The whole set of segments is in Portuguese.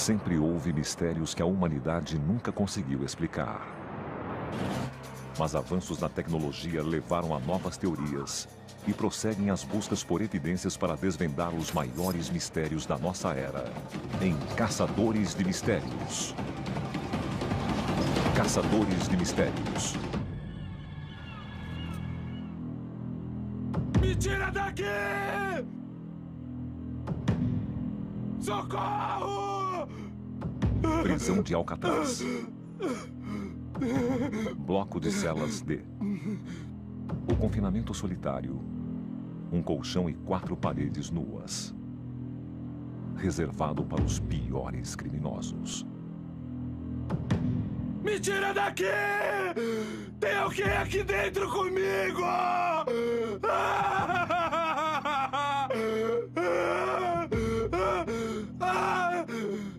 Sempre houve mistérios que a humanidade nunca conseguiu explicar. Mas avanços na tecnologia levaram a novas teorias e prosseguem as buscas por evidências para desvendar os maiores mistérios da nossa era, em Caçadores de Mistérios. Caçadores de Mistérios. Me tira daqui! Socorro! Prisão de Alcatraz. Bloco de celas D. O confinamento solitário. Um colchão e 4 paredes nuas. Reservado para os piores criminosos. Me tira daqui! Tem alguém aqui dentro comigo!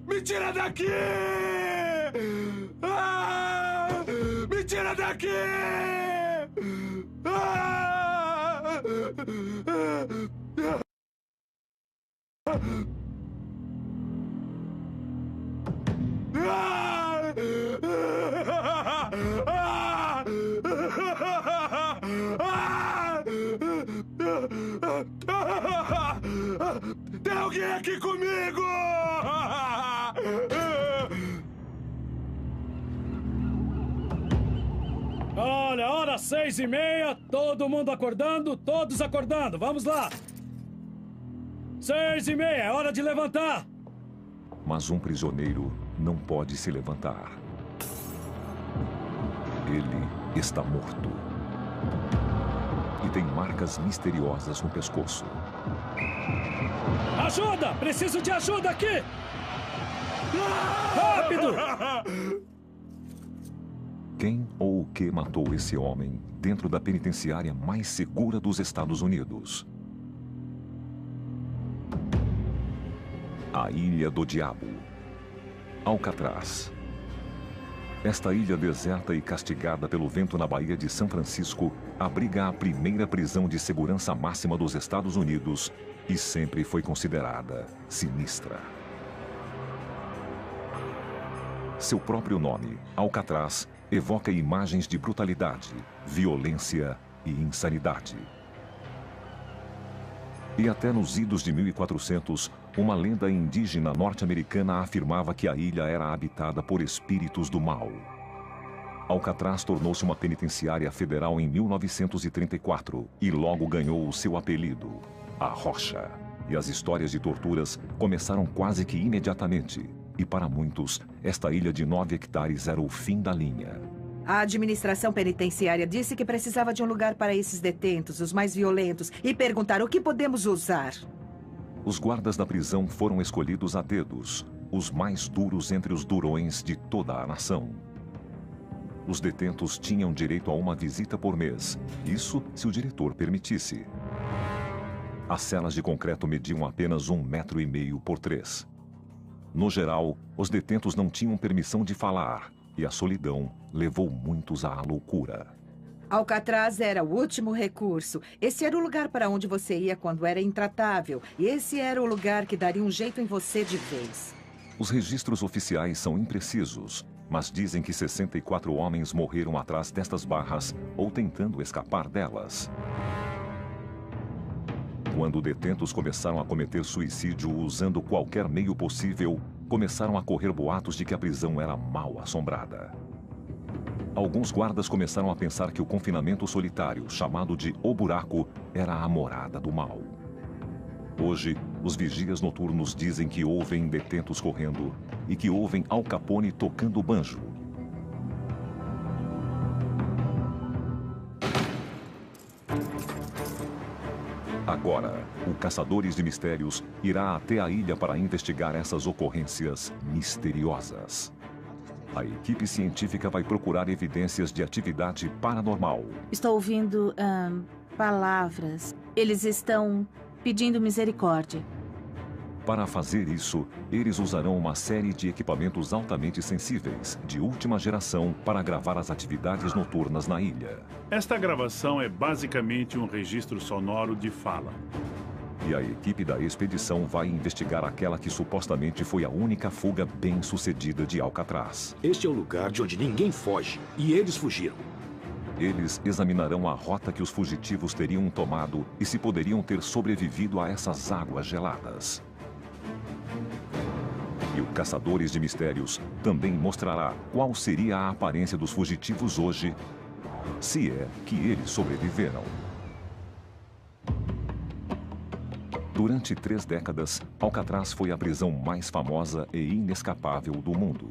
Me tira daqui! Me tira daqui! Tem alguém aqui comigo! Olha, hora 6h30, todo mundo acordando, todos acordando, vamos lá! 6h30, é hora de levantar! Mas um prisioneiro não pode se levantar. Ele está morto. E tem marcas misteriosas no pescoço. Ajuda! Preciso de ajuda aqui! Rápido! Quem ou o que matou esse homem dentro da penitenciária mais segura dos Estados Unidos? A Ilha do Diabo. Alcatraz. Esta ilha deserta e castigada pelo vento na Baía de São Francisco abriga a primeira prisão de segurança máxima dos Estados Unidos e sempre foi considerada sinistra. Seu próprio nome, Alcatraz, evoca imagens de brutalidade, violência e insanidade. E até nos idos de 1400, uma lenda indígena norte-americana afirmava que a ilha era habitada por espíritos do mal. Alcatraz tornou-se uma penitenciária federal em 1934 e logo ganhou o seu apelido, a Rocha. E as histórias de torturas começaram quase que imediatamente. E para muitos, esta ilha de 9 hectares era o fim da linha. A administração penitenciária disse que precisava de um lugar para esses detentos, os mais violentos, e perguntaram o que podemos usar. Os guardas da prisão foram escolhidos a dedos, os mais duros entre os durões de toda a nação. Os detentos tinham direito a uma visita por mês, isso se o diretor permitisse. As celas de concreto mediam apenas 1,5 m por 3. No geral, os detentos não tinham permissão de falar, e a solidão levou muitos à loucura. Alcatraz era o último recurso. Esse era o lugar para onde você ia quando era intratável. E esse era o lugar que daria um jeito em você de vez. Os registros oficiais são imprecisos, mas dizem que 64 homens morreram atrás destas barras ou tentando escapar delas. Quando detentos começaram a cometer suicídio usando qualquer meio possível, começaram a correr boatos de que a prisão era mal assombrada. Alguns guardas começaram a pensar que o confinamento solitário, chamado de O Buraco, era a morada do mal. Hoje, os vigias noturnos dizem que ouvem detentos correndo e que ouvem Al Capone tocando banjo. Agora, o Caçadores de Mistérios irá até a ilha para investigar essas ocorrências misteriosas. A equipe científica vai procurar evidências de atividade paranormal. Estou ouvindo palavras. Eles estão pedindo misericórdia. Para fazer isso, eles usarão uma série de equipamentos altamente sensíveis, de última geração, para gravar as atividades noturnas na ilha. Esta gravação é basicamente um registro sonoro de fala. E a equipe da expedição vai investigar aquela que supostamente foi a única fuga bem-sucedida de Alcatraz. Este é o lugar de onde ninguém foge. E eles fugiram. Eles examinarão a rota que os fugitivos teriam tomado e se poderiam ter sobrevivido a essas águas geladas. E o Caçadores de Mistérios também mostrará qual seria a aparência dos fugitivos hoje, se é que eles sobreviveram. Durante 3 décadas, Alcatraz foi a prisão mais famosa e inescapável do mundo.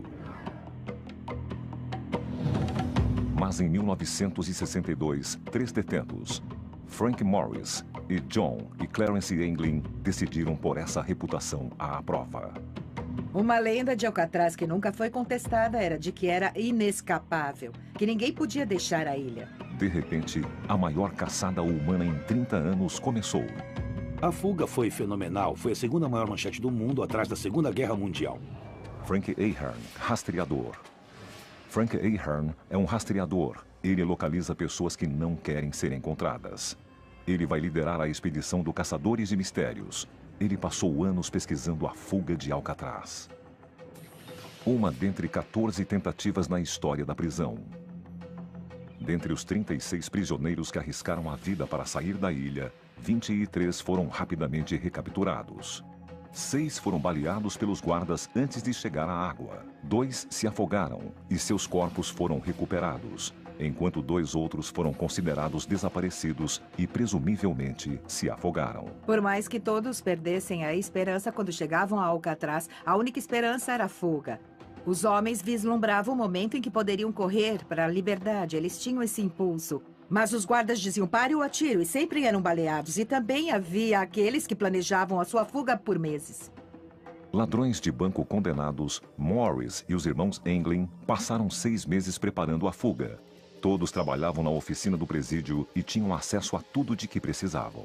Mas em 1962, 3 detentos, Frank Morris e John e Clarence Anglin, decidiram pôr essa reputação à prova. Uma lenda de Alcatraz que nunca foi contestada era de que era inescapável, que ninguém podia deixar a ilha. De repente, a maior caçada humana em 30 anos começou. A fuga foi fenomenal. Foi a segunda maior manchete do mundo atrás da Segunda Guerra Mundial. Frank Ahern, rastreador. Frank Ahern é um rastreador. Ele localiza pessoas que não querem ser encontradas. Ele vai liderar a expedição do Caçadores de Mistérios. Ele passou anos pesquisando a fuga de Alcatraz. Uma dentre 14 tentativas na história da prisão. Dentre os 36 prisioneiros que arriscaram a vida para sair da ilha, 23 foram rapidamente recapturados. 6 foram baleados pelos guardas antes de chegar à água. 2 se afogaram e seus corpos foram recuperados, enquanto 2 outros foram considerados desaparecidos e presumivelmente se afogaram. Por mais que todos perdessem a esperança quando chegavam a Alcatraz, a única esperança era a fuga. Os homens vislumbravam o momento em que poderiam correr para a liberdade. Eles tinham esse impulso. Mas os guardas diziam pare ou atire e sempre eram baleados. E também havia aqueles que planejavam a sua fuga por meses. Ladrões de banco condenados, Morris e os irmãos Anglin passaram 6 meses preparando a fuga. Todos trabalhavam na oficina do presídio e tinham acesso a tudo de que precisavam.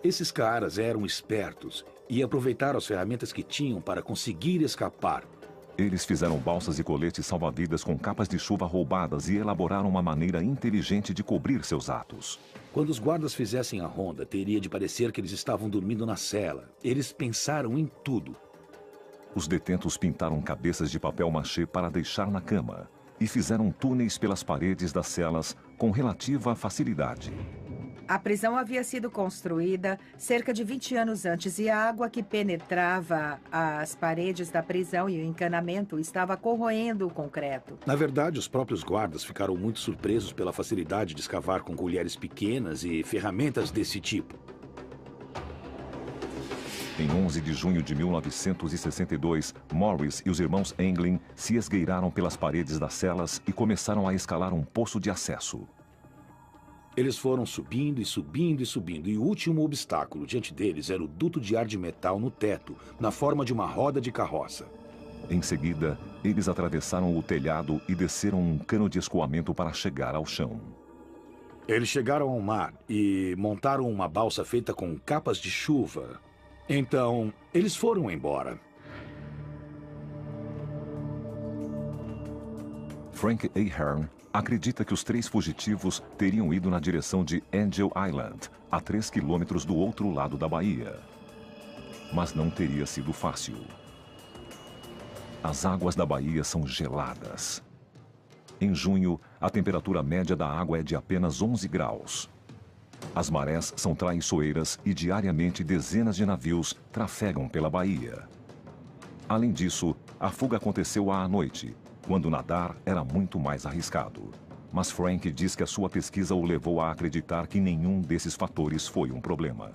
Esses caras eram espertos e aproveitaram as ferramentas que tinham para conseguir escapar. Eles fizeram balsas e coletes salva-vidas com capas de chuva roubadas e elaboraram uma maneira inteligente de cobrir seus atos. Quando os guardas fizessem a ronda, teria de parecer que eles estavam dormindo na cela. Eles pensaram em tudo. Os detentos pintaram cabeças de papel machê para deixar na cama e fizeram túneis pelas paredes das celas com relativa facilidade. A prisão havia sido construída cerca de 20 anos antes e a água que penetrava as paredes da prisão e o encanamento estava corroendo o concreto. Na verdade, os próprios guardas ficaram muito surpresos pela facilidade de escavar com colheres pequenas e ferramentas desse tipo. Em 11 de junho de 1962, Morris e os irmãos Anglin se esgueiraram pelas paredes das celas e começaram a escalar um poço de acesso. Eles foram subindo e subindo e subindo, e o último obstáculo diante deles era o duto de ar de metal no teto, na forma de uma roda de carroça. Em seguida, eles atravessaram o telhado e desceram um cano de escoamento para chegar ao chão. Eles chegaram ao mar e montaram uma balsa feita com capas de chuva. Então, eles foram embora. Frank Ahern acredita que os 3 fugitivos teriam ido na direção de Angel Island, a 3 quilômetros do outro lado da baía. Mas não teria sido fácil. As águas da baía são geladas. Em junho, a temperatura média da água é de apenas 11 graus. As marés são traiçoeiras e diariamente dezenas de navios trafegam pela baía. Além disso, a fuga aconteceu à noite, quando nadar era muito mais arriscado. Mas Frank diz que a sua pesquisa o levou a acreditar que nenhum desses fatores foi um problema.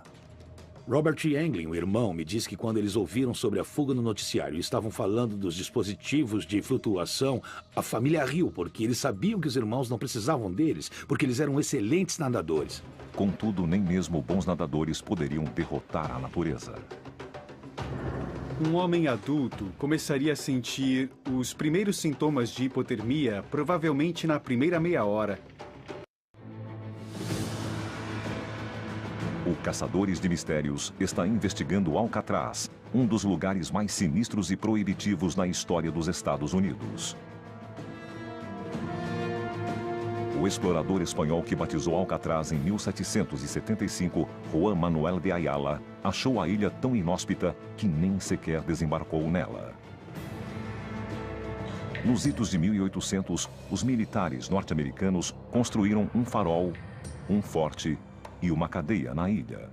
Robert Anglin, o irmão, me disse que quando eles ouviram sobre a fuga no noticiário e estavam falando dos dispositivos de flutuação, a família riu, porque eles sabiam que os irmãos não precisavam deles, porque eles eram excelentes nadadores. Contudo, nem mesmo bons nadadores poderiam derrotar a natureza. Um homem adulto começaria a sentir os primeiros sintomas de hipotermia provavelmente na primeira meia hora. O Caçadores de Mistérios está investigando Alcatraz, um dos lugares mais sinistros e proibitivos na história dos Estados Unidos. O O explorador espanhol que batizou Alcatraz em 1775, Juan Manuel de Ayala, achou a ilha tão inóspita que nem sequer desembarcou nela. Nos idos de 1800, os militares norte-americanos construíram um farol, um forte e uma cadeia na ilha.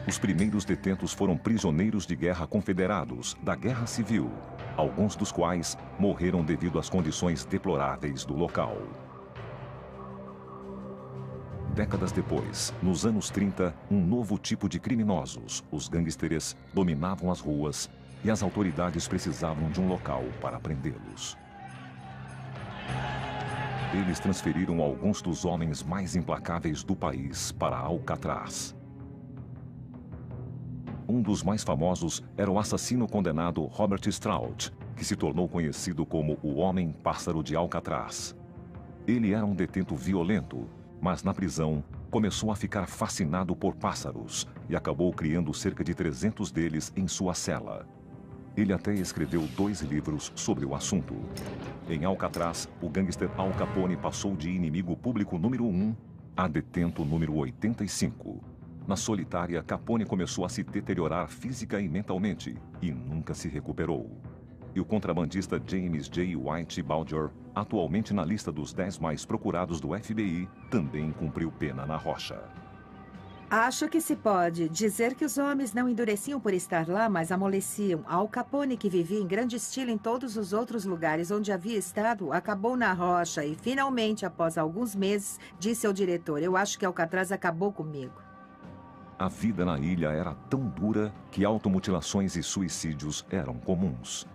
Os primeiros detentos foram prisioneiros de guerra confederados da Guerra Civil, alguns dos quais morreram devido às condições deploráveis do local. Décadas depois, nos anos 30, um novo tipo de criminosos, os gangsters, dominavam as ruas e as autoridades precisavam de um local para prendê-los. Eles transferiram alguns dos homens mais implacáveis do país para Alcatraz. Um dos mais famosos era o assassino condenado Robert Stroud, que se tornou conhecido como o Homem-Pássaro de Alcatraz. Ele era um detento violento, mas na prisão começou a ficar fascinado por pássaros e acabou criando cerca de 300 deles em sua cela. Ele até escreveu 2 livros sobre o assunto. Em Alcatraz, o gangster Al Capone passou de inimigo público número 1 a detento número 85. Na solitária, Capone começou a se deteriorar física e mentalmente e nunca se recuperou. E o contrabandista James J. White Baldor, atualmente na lista dos 10 mais procurados do FBI, também cumpriu pena na rocha. Acho que se pode dizer que os homens não endureciam por estar lá, mas amoleciam. Al Capone, que vivia em grande estilo em todos os outros lugares onde havia estado, acabou na rocha e, finalmente, após alguns meses, disse ao diretor: "Eu acho que Alcatraz acabou comigo." A vida na ilha era tão dura que automutilações e suicídios eram comuns.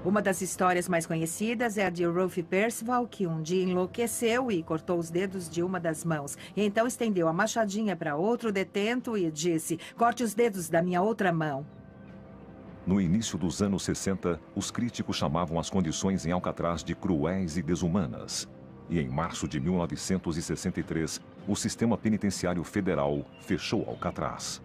Uma das histórias mais conhecidas é a de Rolf Percival, que um dia enlouqueceu e cortou os dedos de uma das mãos. E então estendeu a machadinha para outro detento e disse: "Corte os dedos da minha outra mão." No início dos anos 60, os críticos chamavam as condições em Alcatraz de cruéis e desumanas. E em março de 1963, o sistema penitenciário federal fechou Alcatraz.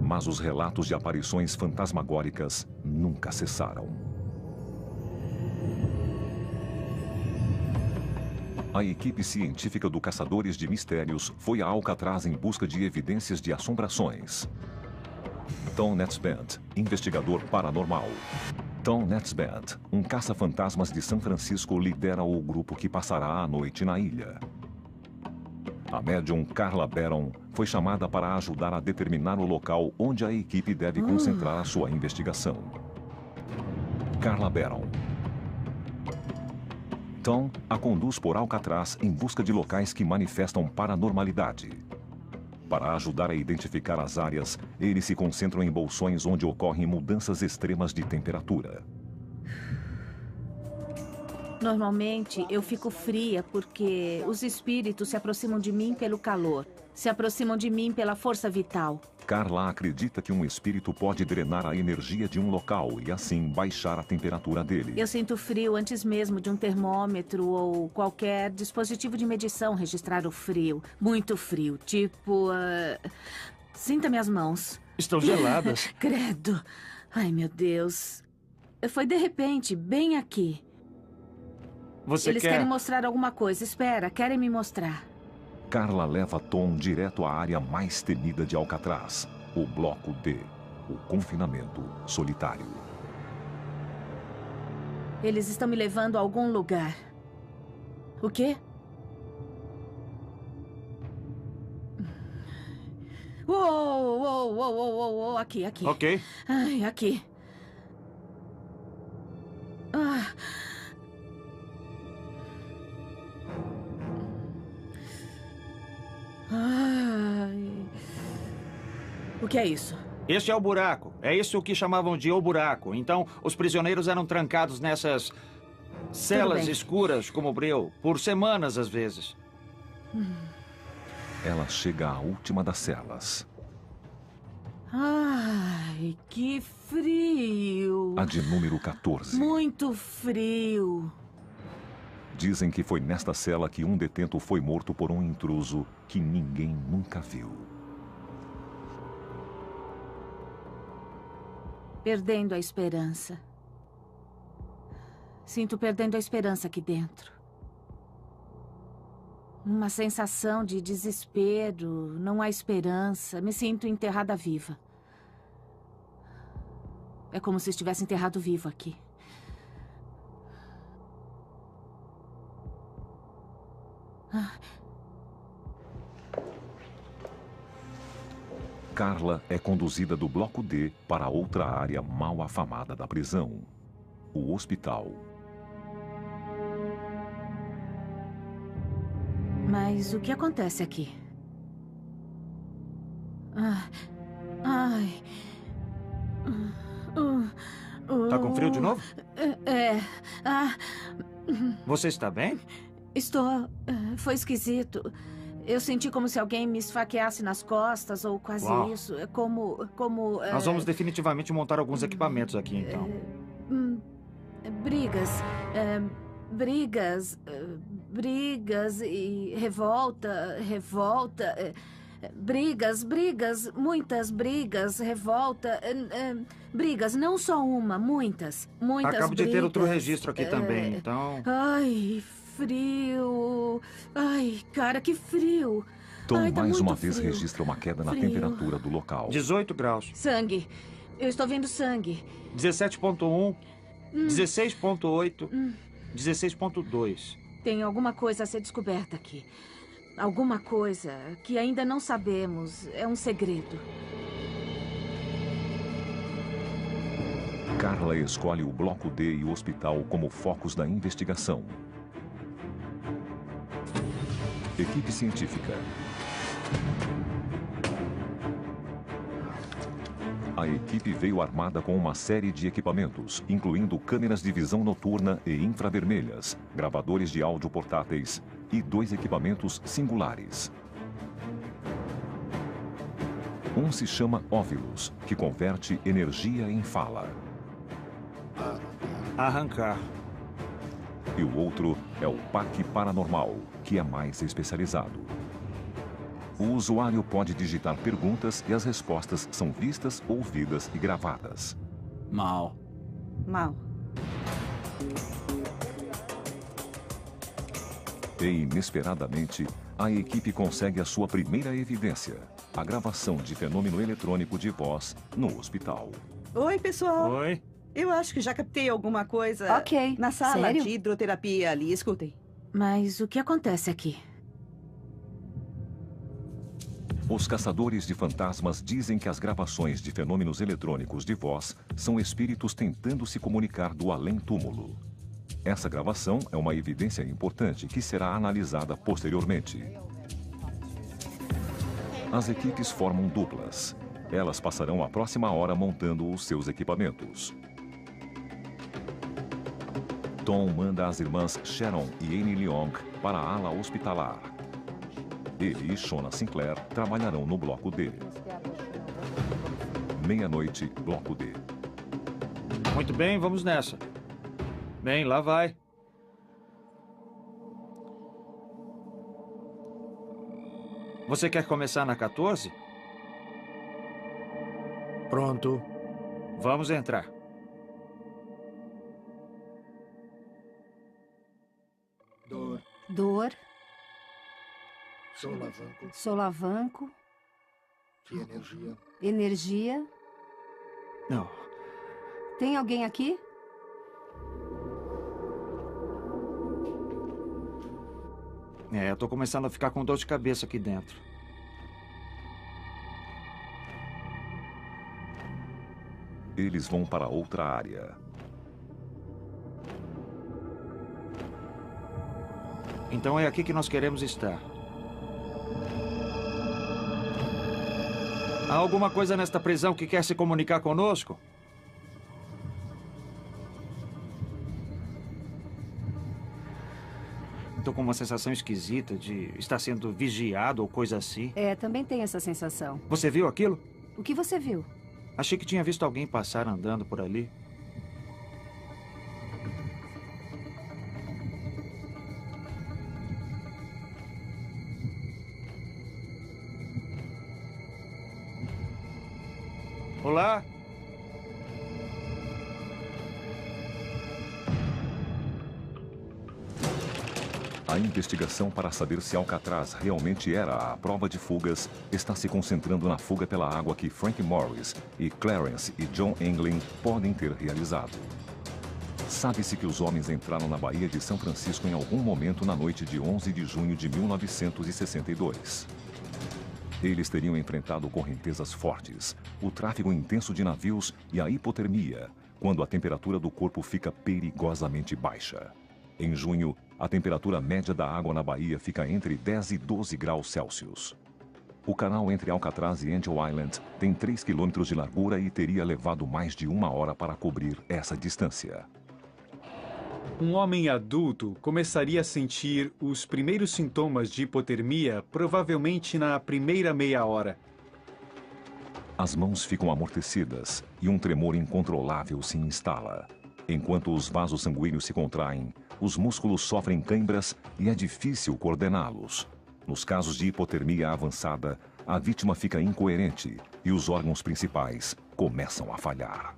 Mas os relatos de aparições fantasmagóricas nunca cessaram. A equipe científica do Caçadores de Mistérios foi a Alcatraz em busca de evidências de assombrações. Tom Netzband, investigador paranormal. Tom Netzband, um caça-fantasmas de São Francisco, lidera o grupo que passará a noite na ilha. A médium Carla Barron foi chamada para ajudar a determinar o local onde a equipe deve concentrar a sua investigação. Carla Barron. Tom a conduz por Alcatraz em busca de locais que manifestam paranormalidade. Para ajudar a identificar as áreas, eles se concentram em bolsões onde ocorrem mudanças extremas de temperatura. Normalmente, eu fico fria porque os espíritos se aproximam de mim pelo calor. Se aproximam de mim pela força vital. Carla acredita que um espírito pode drenar a energia de um local e, assim, baixar a temperatura dele. Eu sinto frio antes mesmo de um termômetro ou qualquer dispositivo de medição registrar o frio. Muito frio. Tipo... Sinta minhas mãos. Estão geladas. Credo. Ai, meu Deus. Foi de repente, bem aqui. Eles querem mostrar alguma coisa. Espera, querem me mostrar. Carla leva Tom direto à área mais temida de Alcatraz, o Bloco D, o confinamento solitário. Eles estão me levando a algum lugar. O quê? Uou, aqui. Ok. Ai, aqui. Ai. O que é isso? Este é o buraco. É isso que chamavam de o buraco. Então, os prisioneiros eram trancados nessas celas escuras como breu, por semanas às vezes. Ela chega à última das celas. Ai, que frio. A de número 14. Muito frio. Dizem que foi nesta cela que um detento foi morto por um intruso que ninguém nunca viu. Perdendo a esperança. Sinto perdendo a esperança aqui dentro. Uma sensação de desespero, não há esperança. Me sinto enterrada viva. É como se estivesse enterrado vivo aqui. Carla é conduzida do bloco D para outra área mal afamada da prisão, o hospital. Mas o que acontece aqui? Ai. Tá com frio de novo? É. Você está bem? Estou. Foi esquisito. Eu senti como se alguém me esfaqueasse nas costas, ou quase Uau. isso. É como. Nós vamos definitivamente montar alguns equipamentos aqui, então. Brigas. Brigas e revolta. Brigas, muitas brigas, revolta. Brigas, não só uma, muitas Acabo de ter outro brigas. registro aqui também, então... Ai, frio. Ai, cara, que frio. Tom Ai, tá mais muito uma vez frio. registra uma queda na Frio. temperatura do local. 18 graus. Sangue. Eu estou vendo sangue. 17.1, 16.8, 16.2. Tem alguma coisa a ser descoberta aqui. Alguma coisa que ainda não sabemos. É um segredo. Carla escolhe o bloco D e o hospital como focos da investigação. Equipe científica. A equipe veio armada com uma série de equipamentos, incluindo câmeras de visão noturna e infravermelhas, gravadores de áudio portáteis e 2 equipamentos singulares. Um se chama Óvilus, que converte energia em fala. Arrancar. E o outro é o PAC Paranormal, que é mais especializado. O usuário pode digitar perguntas e as respostas são vistas, ouvidas e gravadas. Mal. E, inesperadamente, a equipe consegue a sua primeira evidência, a gravação de fenômeno eletrônico de voz no hospital. Oi, pessoal. Oi? Eu acho que já captei alguma coisa Ok. na sala Sério? de hidroterapia ali. Escutem. Mas o que acontece aqui? Os caçadores de fantasmas dizem que as gravações de fenômenos eletrônicos de voz são espíritos tentando se comunicar do além-túmulo. Essa gravação é uma evidência importante que será analisada posteriormente. As equipes formam duplas. Elas passarão a próxima hora montando os seus equipamentos. Tom manda as irmãs Sharon e Annie Leong para a ala hospitalar. Ele e Shona Sinclair trabalharão no bloco D. Meia-noite, bloco D. Muito bem, vamos nessa. Bem, lá vai. Você quer começar na 14? Pronto. Vamos entrar. Dor, Solavanco, solavanco, que energia. energia. Não. Tem alguém aqui? Eu tô começando a ficar com dor de cabeça aqui dentro. Eles vão para outra área. Então é aqui que nós queremos estar. Há alguma coisa nesta prisão que quer se comunicar conosco? Estou com uma sensação esquisita de estar sendo vigiado ou coisa assim. Também tem essa sensação. Você viu aquilo? O que você viu? Achei que tinha visto alguém passar andando por ali. Olá? A investigação para saber se Alcatraz realmente era a prova de fugas está se concentrando na fuga pela água que Frank Morris e Clarence e John Englin podem ter realizado. Sabe-se que os homens entraram na Baía de São Francisco em algum momento na noite de 11 de junho de 1962. Eles teriam enfrentado correntezas fortes, o tráfego intenso de navios e a hipotermia, quando a temperatura do corpo fica perigosamente baixa. Em junho, a temperatura média da água na Bahia fica entre 10 e 12 graus Celsius. O canal entre Alcatraz e Angel Island tem 3 quilômetros de largura e teria levado mais de 1 hora para cobrir essa distância. Um homem adulto começaria a sentir os primeiros sintomas de hipotermia provavelmente na primeira meia hora. As mãos ficam amortecidas e um tremor incontrolável se instala. Enquanto os vasos sanguíneos se contraem, os músculos sofrem câimbras e é difícil coordená-los. Nos casos de hipotermia avançada, a vítima fica incoerente e os órgãos principais começam a falhar.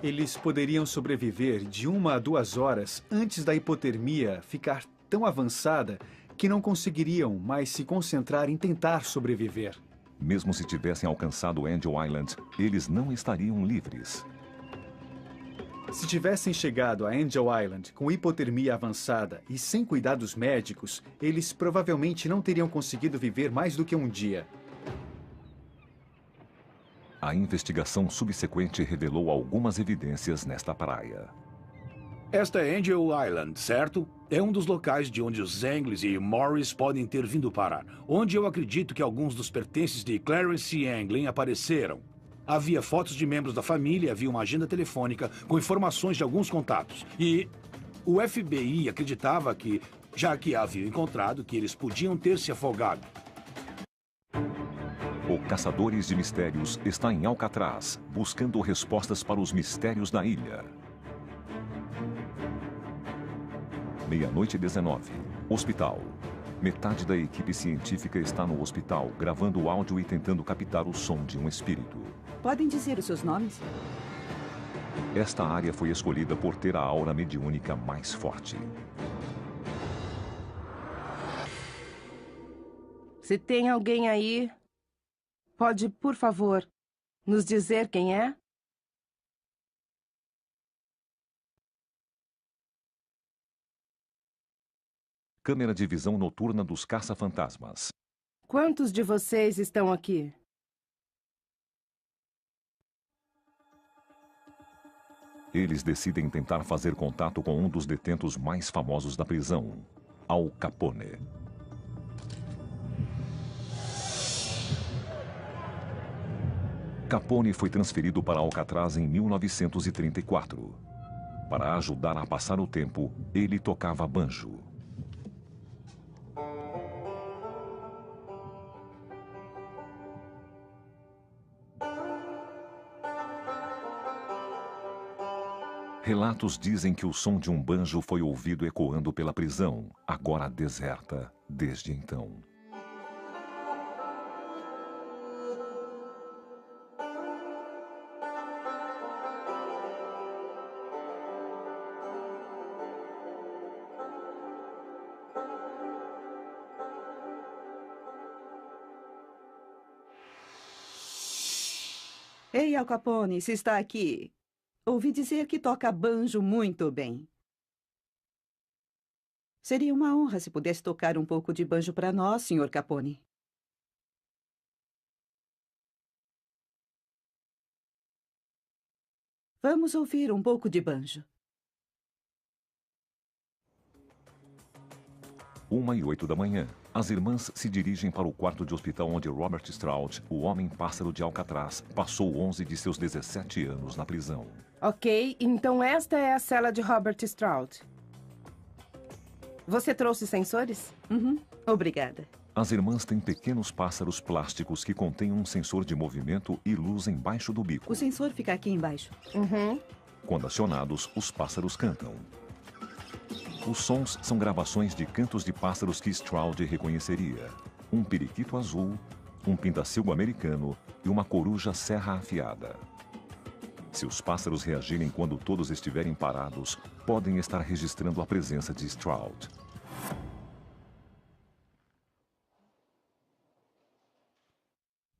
Eles poderiam sobreviver de 1 a 2 horas antes da hipotermia ficar tão avançada que não conseguiriam mais se concentrar em tentar sobreviver. Mesmo se tivessem alcançado Angel Island, eles não estariam livres. Se tivessem chegado a Angel Island com hipotermia avançada e sem cuidados médicos, eles provavelmente não teriam conseguido viver mais do que um dia. A investigação subsequente revelou algumas evidências nesta praia. Esta é Angel Island, certo? É um dos locais de onde os Englins e Morris podem ter vindo parar, onde eu acredito que alguns dos pertences de Clarence Englin apareceram. Havia fotos de membros da família, havia uma agenda telefônica com informações de alguns contatos. E o FBI acreditava que, já que haviam encontrado, que eles podiam ter se afogado. O Caçadores de Mistérios está em Alcatraz, buscando respostas para os mistérios da ilha. Meia-noite e 19. Hospital. Metade da equipe científica está no hospital, gravando o áudio e tentando captar o som de um espírito. Podem dizer os seus nomes? Esta área foi escolhida por ter a aura mediúnica mais forte. Se tem alguém aí, pode, por favor, nos dizer quem é? Câmera de visão noturna dos caça-fantasmas. Quantos de vocês estão aqui? Eles decidem tentar fazer contato com um dos detentos mais famosos da prisão, Al Capone. Capone foi transferido para Alcatraz em 1934. Para ajudar a passar o tempo, ele tocava banjo. Relatos dizem que o som de um banjo foi ouvido ecoando pela prisão, agora deserta desde então. Ei, Al Capone, se está aqui. Ouvi dizer que toca banjo muito bem. Seria uma honra se pudesse tocar um pouco de banjo para nós, Sr. Capone. Vamos ouvir um pouco de banjo. 1h08 da manhã. As irmãs se dirigem para o quarto de hospital onde Robert Stroud, o homem-pássaro de Alcatraz, passou 11 de seus 17 anos na prisão. Ok, então esta é a cela de Robert Stroud. Você trouxe sensores? Obrigada. As irmãs têm pequenos pássaros plásticos que contêm um sensor de movimento e luz embaixo do bico. O sensor fica aqui embaixo. Quando acionados, os pássaros cantam. Os sons são gravações de cantos de pássaros que Stroud reconheceria. Um periquito azul, um pintacilgo americano e uma coruja serra afiada. Se os pássaros reagirem quando todos estiverem parados, podem estar registrando a presença de Stroud.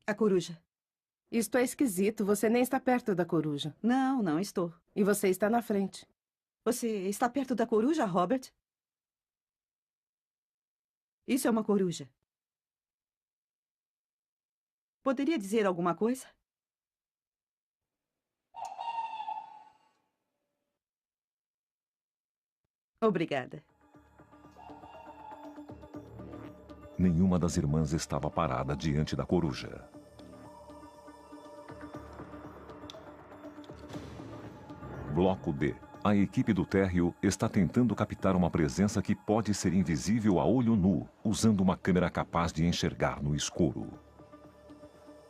A coruja. Isto é esquisito. Você nem está perto da coruja. Não, não estou. E você está na frente. Você está perto da coruja, Robert? Isso é uma coruja. Poderia dizer alguma coisa? Obrigada. Nenhuma das irmãs estava parada diante da coruja. Bloco D. A equipe do térreo está tentando captar uma presença que pode ser invisível a olho nu, usando uma câmera capaz de enxergar no escuro.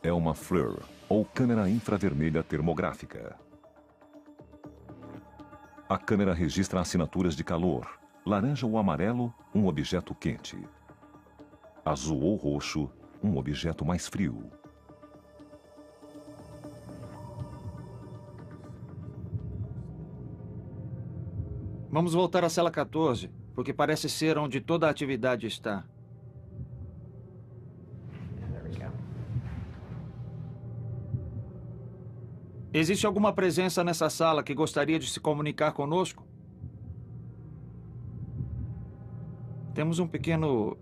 É uma FLIR, ou câmera infravermelha termográfica. A câmera registra assinaturas de calor. Laranja ou amarelo, um objeto quente. Azul ou roxo, um objeto mais frio. Vamos voltar à cela 14, porque parece ser onde toda a atividade está. Existe alguma presença nessa sala que gostaria de se comunicar conosco? Temos um pequeno...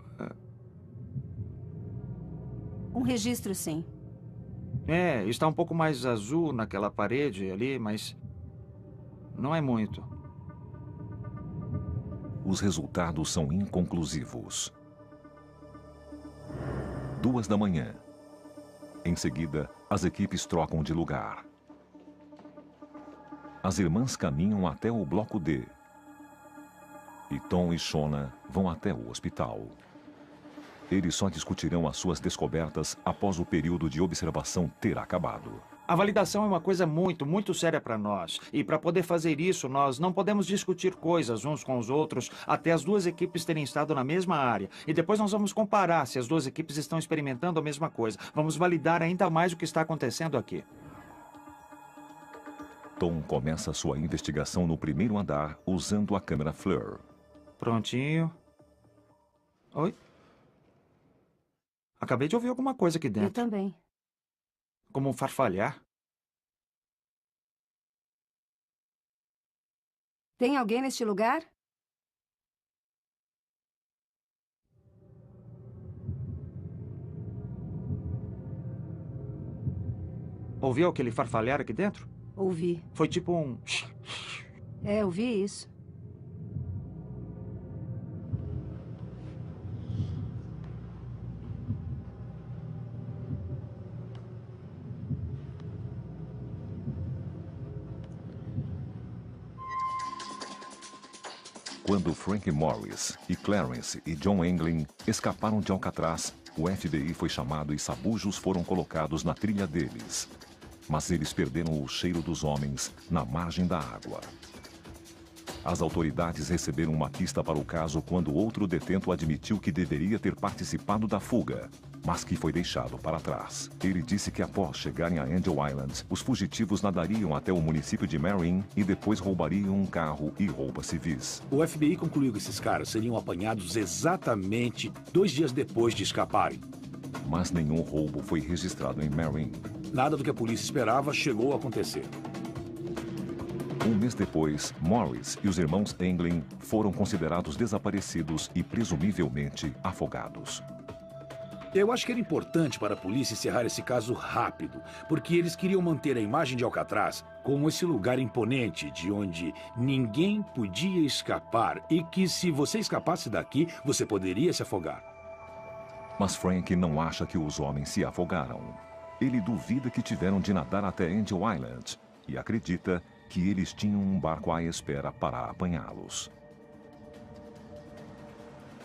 Um registro, sim. está um pouco mais azul naquela parede ali, mas não é muito. Os resultados são inconclusivos. 2 da manhã. Em seguida, as equipes trocam de lugar. As irmãs caminham até o bloco D. E Tom e Shona vão até o hospital. Eles só discutirão as suas descobertas após o período de observação ter acabado. A validação é uma coisa muito séria para nós. E para poder fazer isso, nós não podemos discutir coisas uns com os outros até as duas equipes terem estado na mesma área. E depois nós vamos comparar se as duas equipes estão experimentando a mesma coisa. Vamos validar ainda mais o que está acontecendo aqui. Tom começa sua investigação no primeiro andar usando a câmera FLIR. Prontinho. Oi? Acabei de ouvir alguma coisa aqui dentro. Eu também. Como um farfalhar. Tem alguém neste lugar? Ouviu aquele farfalhar aqui dentro? Ouvi. Foi tipo um... É, eu vi isso. Quando Frank Morris e Clarence e John Englin escaparam de Alcatraz, o FBI foi chamado e sabujos foram colocados na trilha deles. Mas eles perderam o cheiro dos homens na margem da água. As autoridades receberam uma pista para o caso quando outro detento admitiu que deveria ter participado da fuga, mas que foi deixado para trás. Ele disse que após chegarem a Angel Island, os fugitivos nadariam até o município de Marin e depois roubariam um carro e roupas civis. O FBI concluiu que esses caras seriam apanhados exatamente 2 dias depois de escaparem. Mas nenhum roubo foi registrado em Marin. Nada do que a polícia esperava chegou a acontecer. Um mês depois, Morris e os irmãos Englin foram considerados desaparecidos e presumivelmente afogados. Eu acho que era importante para a polícia encerrar esse caso rápido, porque eles queriam manter a imagem de Alcatraz como esse lugar imponente de onde ninguém podia escapar e que, se você escapasse daqui, você poderia se afogar. Mas Frank não acha que os homens se afogaram. Ele duvida que tiveram de nadar até Angel Island e acredita que eles tinham um barco à espera para apanhá-los.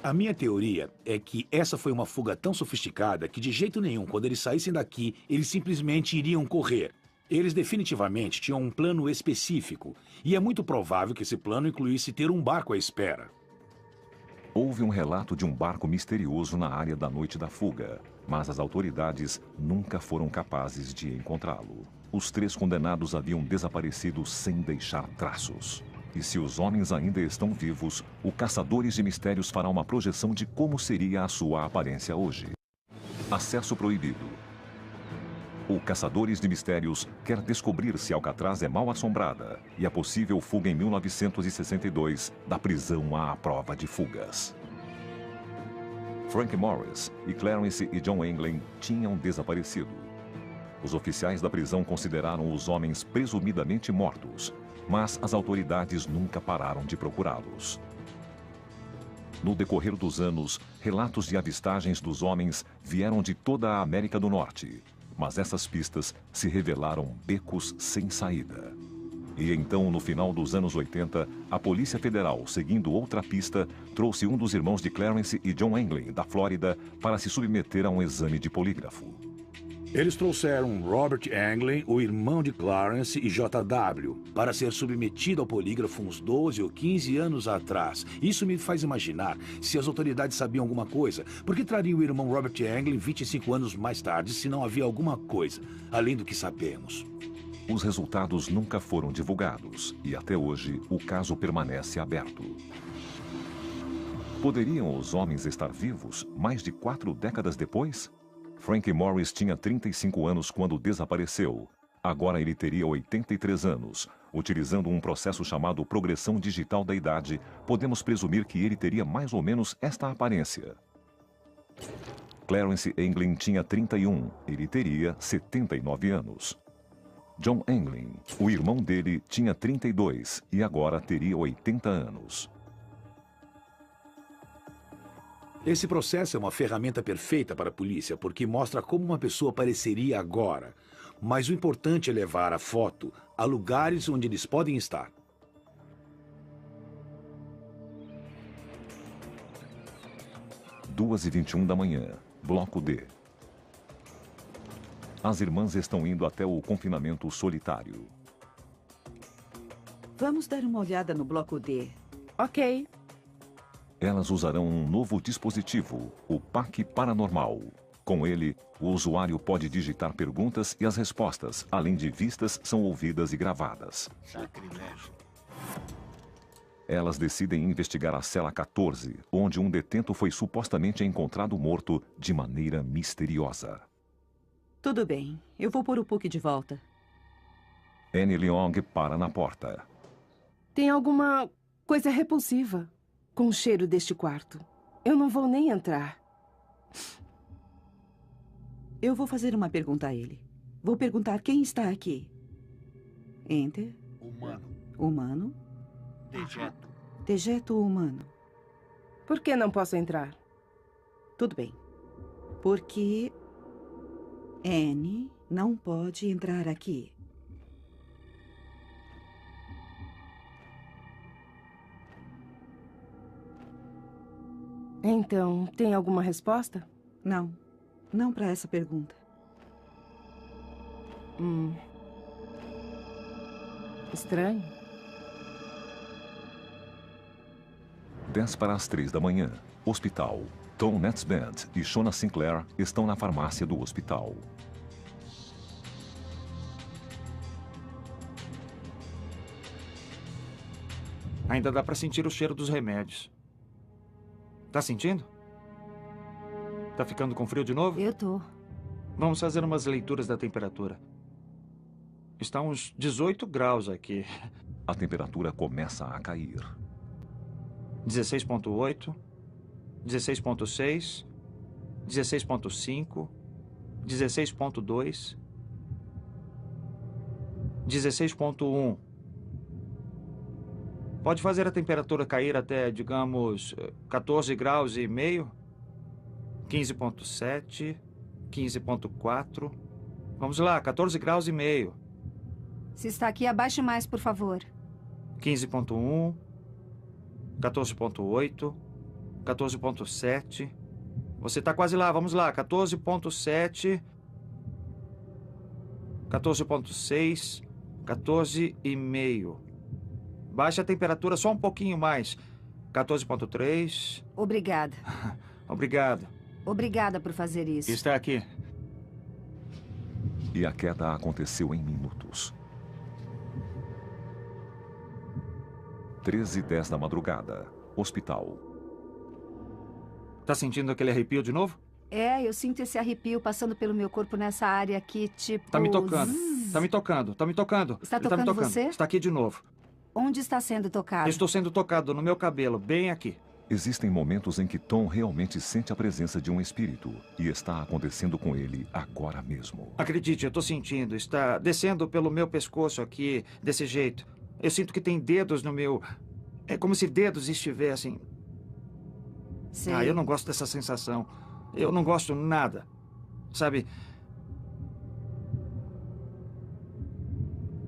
A minha teoria é que essa foi uma fuga tão sofisticada que de jeito nenhum, quando eles saíssem daqui, eles simplesmente iriam correr. Eles definitivamente tinham um plano específico, e é muito provável que esse plano incluísse ter um barco à espera. Houve um relato de um barco misterioso na área da noite da fuga, mas as autoridades nunca foram capazes de encontrá-lo. os 3 condenados haviam desaparecido sem deixar traços. E se os homens ainda estão vivos, o Caçadores de Mistérios fará uma projeção de como seria a sua aparência hoje. Acesso proibido. O Caçadores de Mistérios quer descobrir se Alcatraz é mal assombrada e a possível fuga em 1962 da prisão à prova de fugas. Frank Morris e Clarence e John Englund tinham desaparecido. Os oficiais da prisão consideraram os homens presumidamente mortos, mas as autoridades nunca pararam de procurá-los. No decorrer dos anos, relatos de avistagens dos homens vieram de toda a América do Norte, mas essas pistas se revelaram becos sem saída. E então, no final dos anos 80, a Polícia Federal, seguindo outra pista, trouxe um dos irmãos de Clarence e John Englund, da Flórida, para se submeter a um exame de polígrafo. Eles trouxeram Robert Englund, o irmão de Clarence e JW, para ser submetido ao polígrafo uns 12 ou 15 anos atrás. Isso me faz imaginar se as autoridades sabiam alguma coisa. Por que trariam o irmão Robert Englund 25 anos mais tarde se não havia alguma coisa, além do que sabemos? Os resultados nunca foram divulgados e até hoje o caso permanece aberto. Poderiam os homens estar vivos mais de 4 décadas depois? Frank Morris tinha 35 anos quando desapareceu. Agora ele teria 83 anos. Utilizando um processo chamado progressão digital da idade, podemos presumir que ele teria mais ou menos esta aparência. Clarence Englund tinha 31. Ele teria 79 anos. John Englund, o irmão dele, tinha 32 e agora teria 80 anos. Esse processo é uma ferramenta perfeita para a polícia, porque mostra como uma pessoa pareceria agora. Mas o importante é levar a foto a lugares onde eles podem estar. Às 2h21 da manhã, Bloco D. As irmãs estão indo até o confinamento solitário. Vamos dar uma olhada no bloco D. Ok. Elas usarão um novo dispositivo, o PAC Paranormal. Com ele, o usuário pode digitar perguntas e as respostas, além de vistas, são ouvidas e gravadas. Sacrilégio. Elas decidem investigar a cela 14, onde um detento foi supostamente encontrado morto de maneira misteriosa. Tudo bem. Eu vou pôr o Puck de volta. Annie Leong para na porta. Tem alguma coisa repulsiva com o cheiro deste quarto. Eu não vou nem entrar. Eu vou fazer uma pergunta a ele. Vou perguntar quem está aqui. Enter. Humano. Humano. Dejeto. Dejeto humano. Por que não posso entrar? Tudo bem. Porque Annie não pode entrar aqui. Então, tem alguma resposta? Não. Não para essa pergunta. Estranho. 2:50 da manhã. Hospital. Tom Netzband e Shona Sinclair estão na farmácia do hospital. Ainda dá pra sentir o cheiro dos remédios. Tá sentindo? Tá ficando com frio de novo? Eu tô. Vamos fazer umas leituras da temperatura. Está uns 18 graus aqui. A temperatura começa a cair. 16,8, 16,6, 16,5, 16,2, 16,1. Pode fazer a temperatura cair até, digamos, 14 graus e meio? 15,7, 15,4. Vamos lá, 14 graus e meio. Se está aqui, abaixe mais, por favor. 15,1, 14,8, 14,7. Você está quase lá, vamos lá. 14,7, 14,6, 14,5. Baixa a temperatura só um pouquinho mais. 14,3. Obrigada. Obrigado. Obrigada por fazer isso. Está aqui. E a queda aconteceu em minutos. 13h10 da madrugada. Hospital. Tá sentindo aquele arrepio de novo? É, eu sinto esse arrepio passando pelo meu corpo nessa área aqui, tipo... Tá me tocando. Tá me tocando. Tá me tocando. Está Ele tá me tocando tocando. você? Está aqui de novo. Onde está sendo tocado? Estou sendo tocado no meu cabelo, bem aqui. Existem momentos em que Tom realmente sente a presença de um espírito. E está acontecendo com ele agora mesmo. Acredite, eu tô sentindo. Está descendo pelo meu pescoço aqui, desse jeito. Eu sinto que tem dedos no meu... É como se dedos estivessem... Sei. Ah, eu não gosto dessa sensação. Eu não gosto nada. Sabe?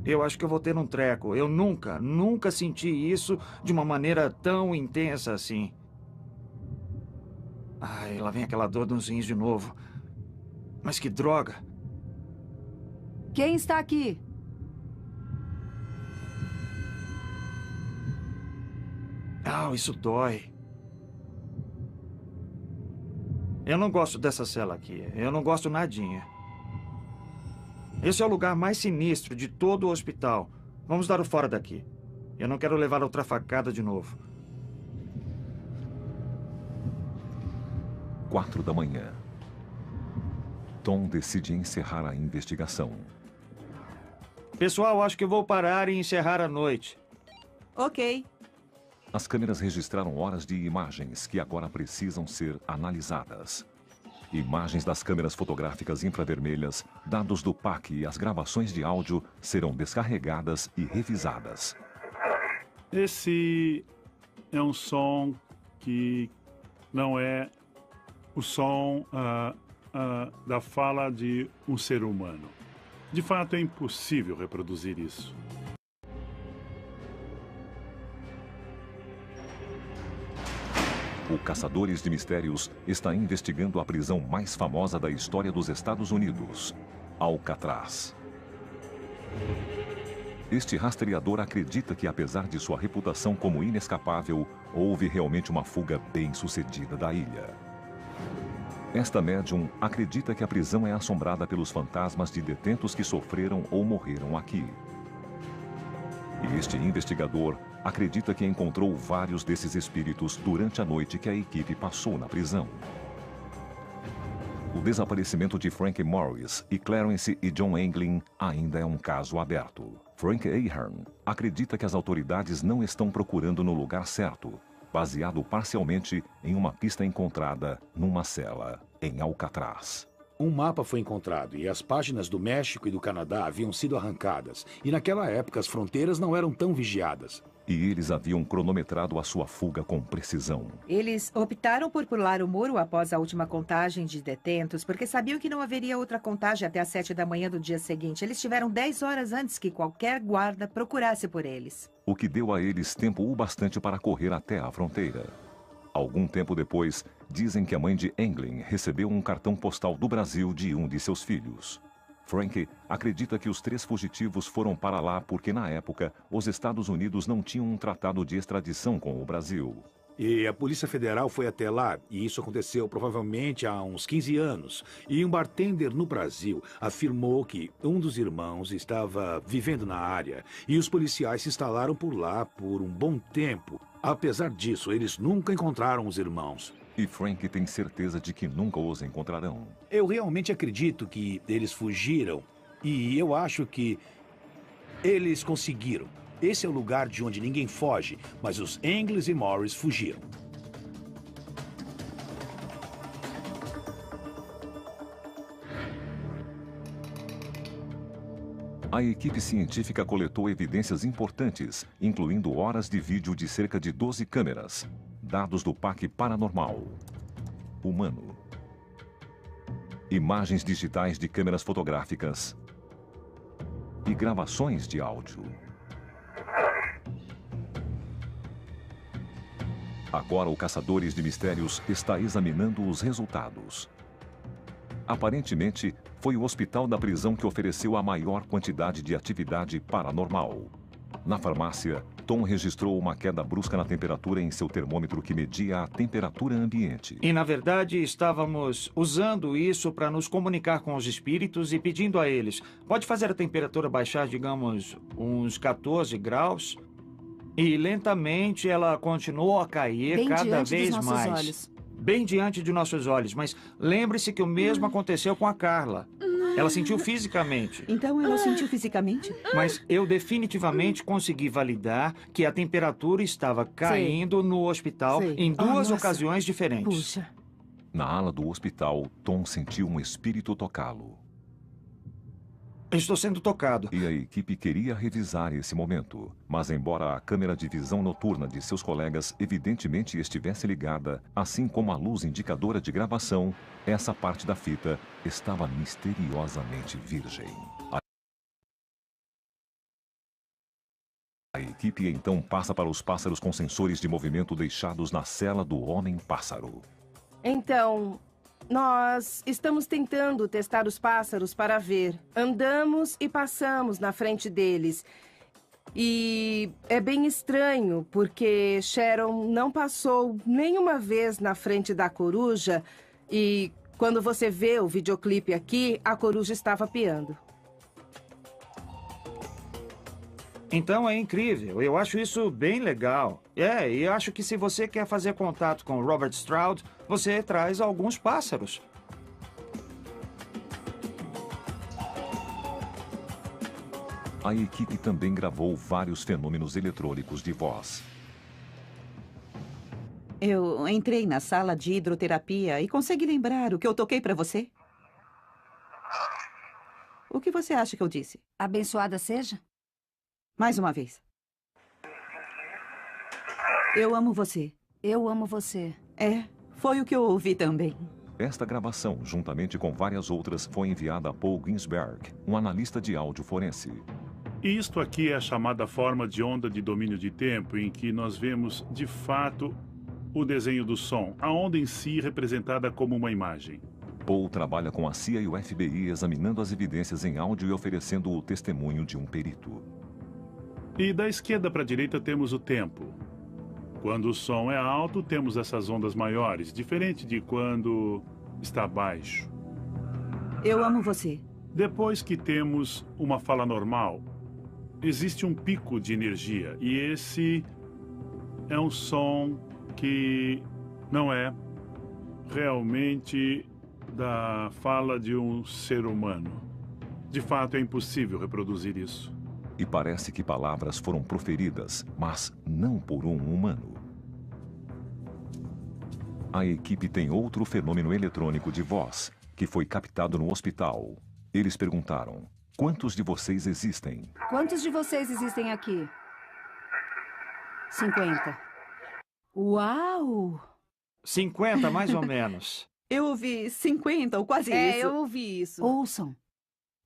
Eu acho que eu vou ter um treco. Eu nunca senti isso de uma maneira tão intensa assim. Ai, lá vem aquela dor nos rins de novo. Mas que droga. Quem está aqui? Ah, isso dói. Eu não gosto dessa cela aqui. Eu não gosto nadinha. Esse é o lugar mais sinistro de todo o hospital. Vamos dar o fora daqui. Eu não quero levar outra facada de novo. 4 da manhã. Tom decide encerrar a investigação. Pessoal, acho que vou parar e encerrar a noite. Ok. As câmeras registraram horas de imagens que agora precisam ser analisadas. Imagens das câmeras fotográficas infravermelhas, dados do PAC e as gravações de áudio serão descarregadas e revisadas. Esse é um som que não é o som da fala de um ser humano. De fato, é impossível reproduzir isso. O Caçadores de Mistérios está investigando a prisão mais famosa da história dos Estados Unidos, Alcatraz. Este rastreador acredita que, apesar de sua reputação como inescapável, houve realmente uma fuga bem-sucedida da ilha. Esta médium acredita que a prisão é assombrada pelos fantasmas de detentos que sofreram ou morreram aqui. E este investigador acredita que encontrou vários desses espíritos durante a noite que a equipe passou na prisão. O desaparecimento de Frank Morris e Clarence e John Anglin ainda é um caso aberto. Frank Ahern acredita que as autoridades não estão procurando no lugar certo, baseado parcialmente em uma pista encontrada numa cela em Alcatraz. Um mapa foi encontrado e as páginas do México e do Canadá haviam sido arrancadas. E naquela época as fronteiras não eram tão vigiadas. E eles haviam cronometrado a sua fuga com precisão. Eles optaram por pular o muro após a última contagem de detentos, porque sabiam que não haveria outra contagem até às 7 da manhã do dia seguinte. Eles tiveram 10 horas antes que qualquer guarda procurasse por eles. O que deu a eles tempo o bastante para correr até a fronteira. Algum tempo depois, dizem que a mãe de Anglin recebeu um cartão postal do Brasil de um de seus filhos. Frank acredita que os 3 fugitivos foram para lá porque, na época, os Estados Unidos não tinham um tratado de extradição com o Brasil. E a Polícia Federal foi até lá, e isso aconteceu provavelmente há uns 15 anos. E um bartender no Brasil afirmou que um dos irmãos estava vivendo na área, e os policiais se instalaram por lá por um bom tempo. Apesar disso, eles nunca encontraram os irmãos. E Frank tem certeza de que nunca os encontrarão. Eu realmente acredito que eles fugiram, e eu acho que eles conseguiram. Esse é o lugar de onde ninguém foge, mas os Anglin e Morris fugiram. A equipe científica coletou evidências importantes, incluindo horas de vídeo de cerca de 12 câmeras, dados do PAC paranormal, humano, imagens digitais de câmeras fotográficas e gravações de áudio. Agora o Caçadores de Mistérios está examinando os resultados. Aparentemente, foi o hospital da prisão que ofereceu a maior quantidade de atividade paranormal. Na farmácia, Tom registrou uma queda brusca na temperatura em seu termômetro que media a temperatura ambiente. E, na verdade, estávamos usando isso para nos comunicar com os espíritos e pedindo a eles: pode fazer a temperatura baixar, digamos, uns 14 graus? E lentamente ela continuou a cair Bem cada diante vez dos nossos mais. olhos. Bem diante de nossos olhos. Mas lembre-se que o mesmo aconteceu com a Carla. Ela sentiu fisicamente. Então ela sentiu fisicamente? Mas eu definitivamente consegui validar que a temperatura estava caindo no hospital em duas ocasiões diferentes. Puxa. Na ala do hospital, Tom sentiu um espírito tocá-lo. Estou sendo tocado. E a equipe queria revisar esse momento. Mas embora a câmera de visão noturna de seus colegas evidentemente estivesse ligada, assim como a luz indicadora de gravação, essa parte da fita estava misteriosamente virgem. A equipe então passa para os pássaros com sensores de movimento deixados na cela do Homem-Pássaro. Então, nós estamos tentando testar os pássaros para ver. Andamos e passamos na frente deles. E é bem estranho, porque Sharon não passou nenhuma vez na frente da coruja e quando você vê o videoclipe aqui, a coruja estava piando. Então é incrível. Eu acho isso bem legal. E acho que se você quer fazer contato com Robert Stroud, você traz alguns pássaros. A equipe também gravou vários fenômenos eletrônicos de voz. Eu entrei na sala de hidroterapia e consegui lembrar o que eu toquei para você? O que você acha que eu disse? Abençoada seja? Mais uma vez. Eu amo você. Eu amo você. É, foi o que eu ouvi também. Esta gravação, juntamente com várias outras, foi enviada a Paul Ginsberg, um analista de áudio forense. E isto aqui é a chamada forma de onda de domínio de tempo, em que nós vemos, de fato, o desenho do som, a onda em si representada como uma imagem. Paul trabalha com a CIA e o FBI examinando as evidências em áudio e oferecendo o testemunho de um perito. E da esquerda para a direita temos o tempo. Quando o som é alto, temos essas ondas maiores, diferente de quando está baixo. Eu amo você. Depois que temos uma fala normal, existe um pico de energia. E esse é um som que não é realmente da fala de um ser humano. De fato, é impossível reproduzir isso. E parece que palavras foram proferidas, mas não por um humano. A equipe tem outro fenômeno eletrônico de voz, que foi captado no hospital. Eles perguntaram: quantos de vocês existem? Quantos de vocês existem aqui? 50. Uau! 50, mais ou menos. Eu ouvi 50 ou quase isso. Eu ouvi isso. Ouçam.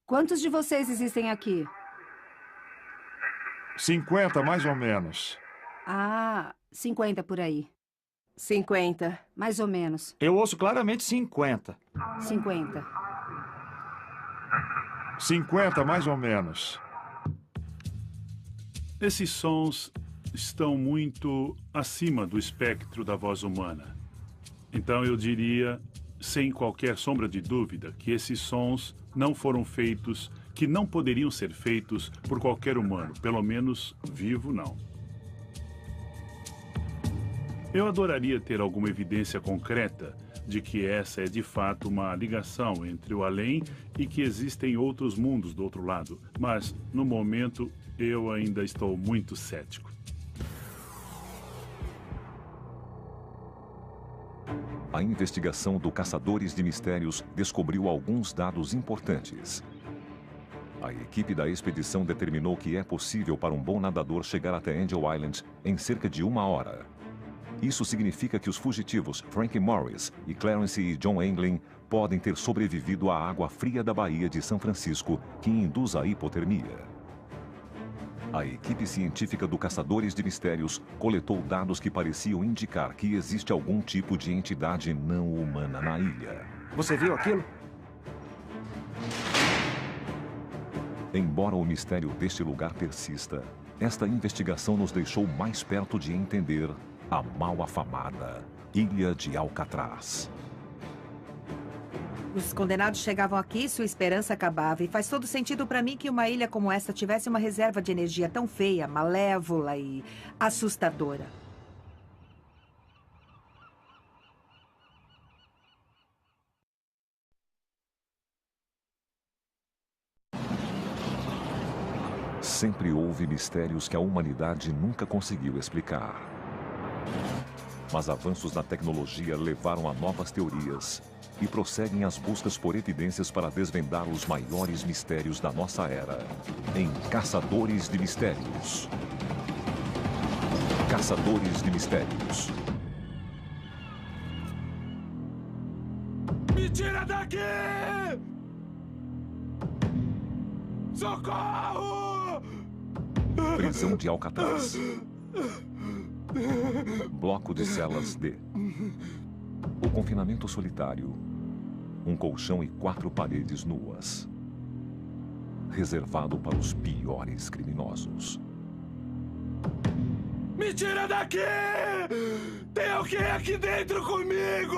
Quantos de vocês existem aqui? 50, mais ou menos. 50 por aí. 50. Mais ou menos. Eu ouço claramente 50. 50. 50, mais ou menos. Esses sons estão muito acima do espectro da voz humana. Então eu diria, sem qualquer sombra de dúvida, que esses sons não foram feitos, que não poderiam ser feitos por qualquer humano, pelo menos vivo não. Eu adoraria ter alguma evidência concreta de que essa é de fato uma ligação entre o além e que existem outros mundos do outro lado, mas no momento eu ainda estou muito cético. A investigação do Caçadores de Mistérios descobriu alguns dados importantes. A equipe da expedição determinou que é possível para um bom nadador chegar até Angel Island em cerca de 1 hora. Isso significa que os fugitivos Frank Morris e Clarence e John Englin podem ter sobrevivido à água fria da Baía de São Francisco, que induz a hipotermia. A equipe científica do Caçadores de Mistérios coletou dados que pareciam indicar que existe algum tipo de entidade não humana na ilha. Você viu aquilo? Embora o mistério deste lugar persista, esta investigação nos deixou mais perto de entender a mal afamada Ilha de Alcatraz. Os condenados chegavam aqui, sua esperança acabava. E faz todo sentido para mim que uma ilha como essa tivesse uma reserva de energia tão feia, malévola e assustadora. Sempre houve mistérios que a humanidade nunca conseguiu explicar. Mas avanços na tecnologia levaram a novas teorias e prosseguem as buscas por evidências para desvendar os maiores mistérios da nossa era em Caçadores de Mistérios. Caçadores de Mistérios. Me tira daqui! Socorro! Prisão de Alcatraz. Bloco de celas D. O confinamento solitário. Um colchão e 4 paredes nuas. Reservado para os piores criminosos. Me tira daqui! Tem alguém aqui dentro comigo!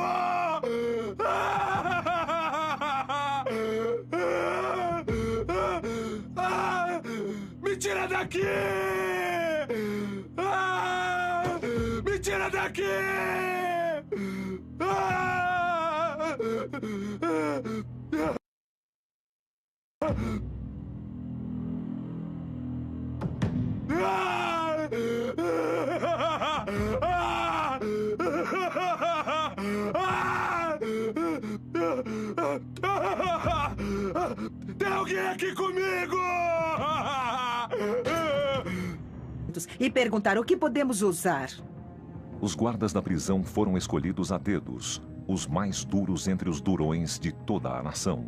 Me tira daqui! Me tira daqui! Tem alguém aqui comigo! E perguntar o que podemos usar. Os guardas da prisão foram escolhidos a dedos, os mais duros entre os durões de toda a nação.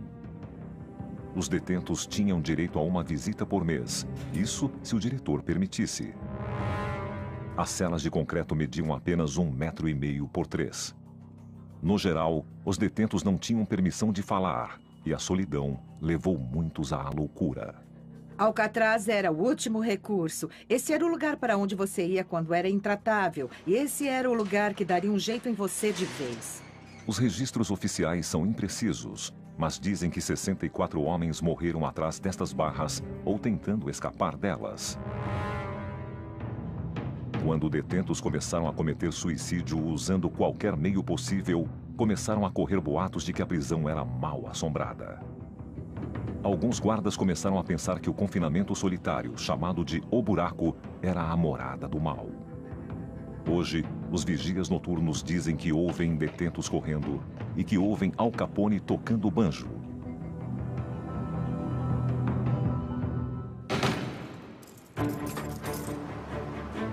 Os detentos tinham direito a uma visita por mês, isso se o diretor permitisse. As celas de concreto mediam apenas 1,5 metros por 3. No geral, os detentos não tinham permissão de falar, e a solidão levou muitos à loucura. Alcatraz era o último recurso. Esse era o lugar para onde você ia quando era intratável. E esse era o lugar que daria um jeito em você de vez. Os registros oficiais são imprecisos, mas dizem que 64 homens morreram atrás destas barras ou tentando escapar delas. Quando detentos começaram a cometer suicídio usando qualquer meio possível, começaram a correr boatos de que a prisão era mal assombrada. Alguns guardas começaram a pensar que o confinamento solitário, chamado de O Buraco, era a morada do mal. Hoje, os vigias noturnos dizem que ouvem detentos correndo e que ouvem Al Capone tocando banjo.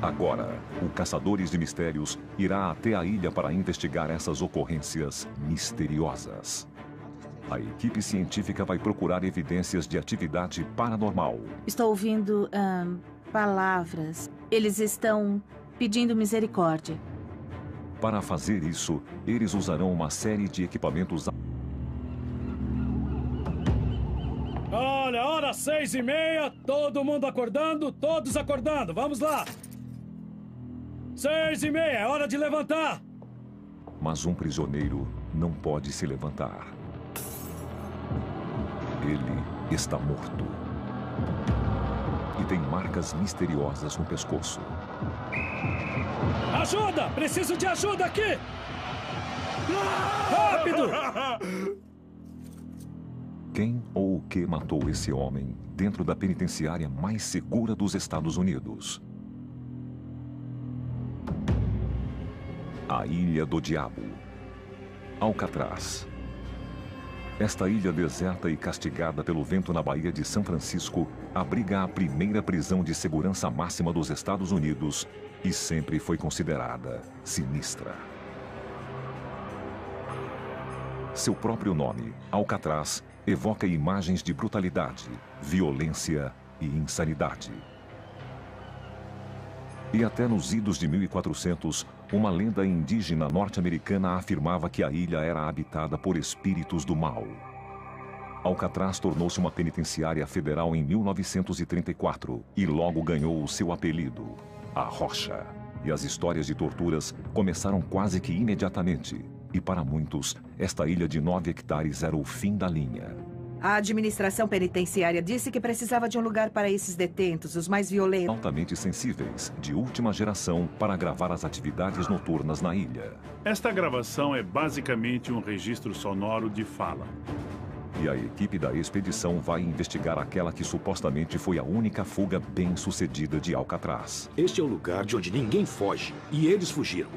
Agora, o Caçadores de Mistérios irá até a ilha para investigar essas ocorrências misteriosas. A equipe científica vai procurar evidências de atividade paranormal. Estou ouvindo palavras. Eles estão pedindo misericórdia. Para fazer isso, eles usarão uma série de equipamentos. Olha, hora 6:30, todo mundo acordando, todos acordando, vamos lá. 6:30, é hora de levantar. Mas um prisioneiro não pode se levantar. Ele está morto. E tem marcas misteriosas no pescoço. Ajuda! Preciso de ajuda aqui! Rápido! Quem ou o que matou esse homem dentro da penitenciária mais segura dos Estados Unidos? A Ilha do Diabo. Alcatraz. Esta ilha deserta e castigada pelo vento na Baía de São Francisco abriga a primeira prisão de segurança máxima dos Estados Unidos e sempre foi considerada sinistra. Seu próprio nome, Alcatraz, evoca imagens de brutalidade, violência e insanidade. E até nos idos de 1400, uma lenda indígena norte-americana afirmava que a ilha era habitada por espíritos do mal. Alcatraz tornou-se uma penitenciária federal em 1934 e logo ganhou o seu apelido, a Rocha. E as histórias de torturas começaram quase que imediatamente. E para muitos, esta ilha de 9 hectares era o fim da linha. A administração penitenciária disse que precisava de um lugar para esses detentos, os mais violentos. Altamente sensíveis, de última geração, para gravar as atividades noturnas na ilha. Esta gravação é basicamente um registro sonoro de fala. E a equipe da expedição vai investigar aquela que supostamente foi a única fuga bem-sucedida de Alcatraz. Este é o lugar de onde ninguém foge, e eles fugiram.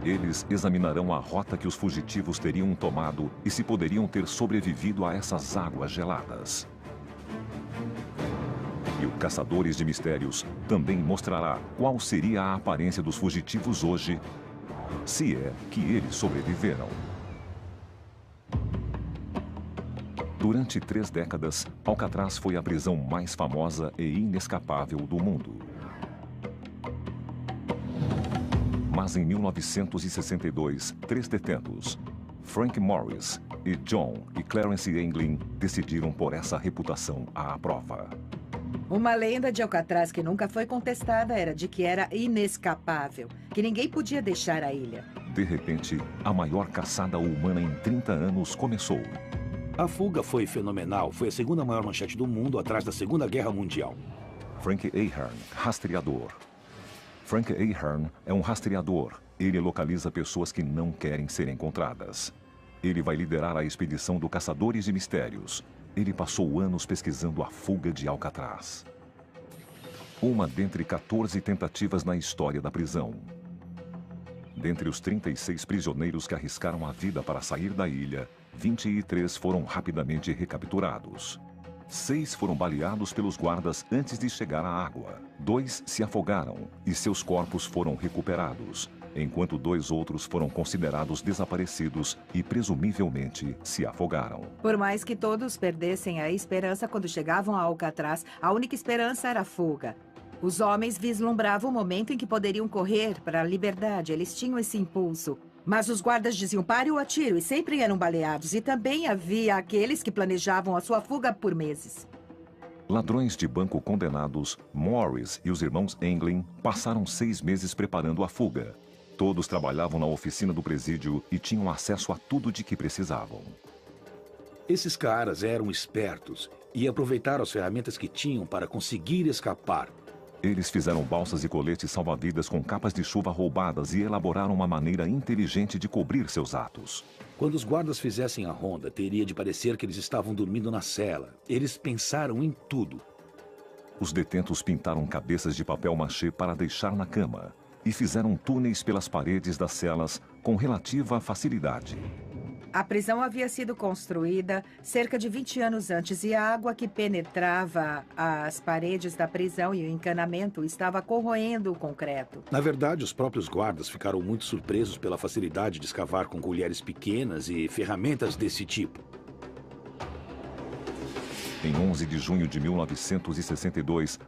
Eles examinarão a rota que os fugitivos teriam tomado e se poderiam ter sobrevivido a essas águas geladas. E o Caçadores de Mistérios também mostrará qual seria a aparência dos fugitivos hoje, se é que eles sobreviveram. Durante 3 décadas, Alcatraz foi a prisão mais famosa e inescapável do mundo. Mas em 1962, 3 detentos, Frank Morris e John e Clarence Anglin, decidiram pôr essa reputação à prova. Uma lenda de Alcatraz que nunca foi contestada era de que era inescapável, que ninguém podia deixar a ilha. De repente, a maior caçada humana em 30 anos começou. A fuga foi fenomenal. Foi a segunda maior manchete do mundo, atrás da Segunda Guerra Mundial. Frank Ahern, rastreador. Frank Ahern é um rastreador. Ele localiza pessoas que não querem ser encontradas. Ele vai liderar a expedição do Caçadores de Mistérios. Ele passou anos pesquisando a fuga de Alcatraz. Uma dentre 14 tentativas na história da prisão. Dentre os 36 prisioneiros que arriscaram a vida para sair da ilha, 23 foram rapidamente recapturados. 6 foram baleados pelos guardas antes de chegar à água. 2 se afogaram e seus corpos foram recuperados, enquanto 2 outros foram considerados desaparecidos e presumivelmente se afogaram. Por mais que todos perdessem a esperança quando chegavam a Alcatraz, a única esperança era a fuga. Os homens vislumbravam o momento em que poderiam correr para a liberdade. Eles tinham esse impulso. Mas os guardas diziam pare ou atire e sempre eram baleados. E também havia aqueles que planejavam a sua fuga por meses. Ladrões de banco condenados, Morris e os irmãos Anglin passaram 6 meses preparando a fuga. Todos trabalhavam na oficina do presídio e tinham acesso a tudo de que precisavam. Esses caras eram espertos e aproveitaram as ferramentas que tinham para conseguir escapar. Eles fizeram balsas e coletes salva-vidas com capas de chuva roubadas e elaboraram uma maneira inteligente de cobrir seus atos. Quando os guardas fizessem a ronda, teria de parecer que eles estavam dormindo na cela. Eles pensaram em tudo. Os detentos pintaram cabeças de papel machê para deixar na cama e fizeram túneis pelas paredes das celas com relativa facilidade. A prisão havia sido construída cerca de 20 anos antes e a água que penetrava as paredes da prisão e o encanamento estava corroendo o concreto. Na verdade, os próprios guardas ficaram muito surpresos pela facilidade de escavar com colheres pequenas e ferramentas desse tipo. Em 11 de junho de 1962,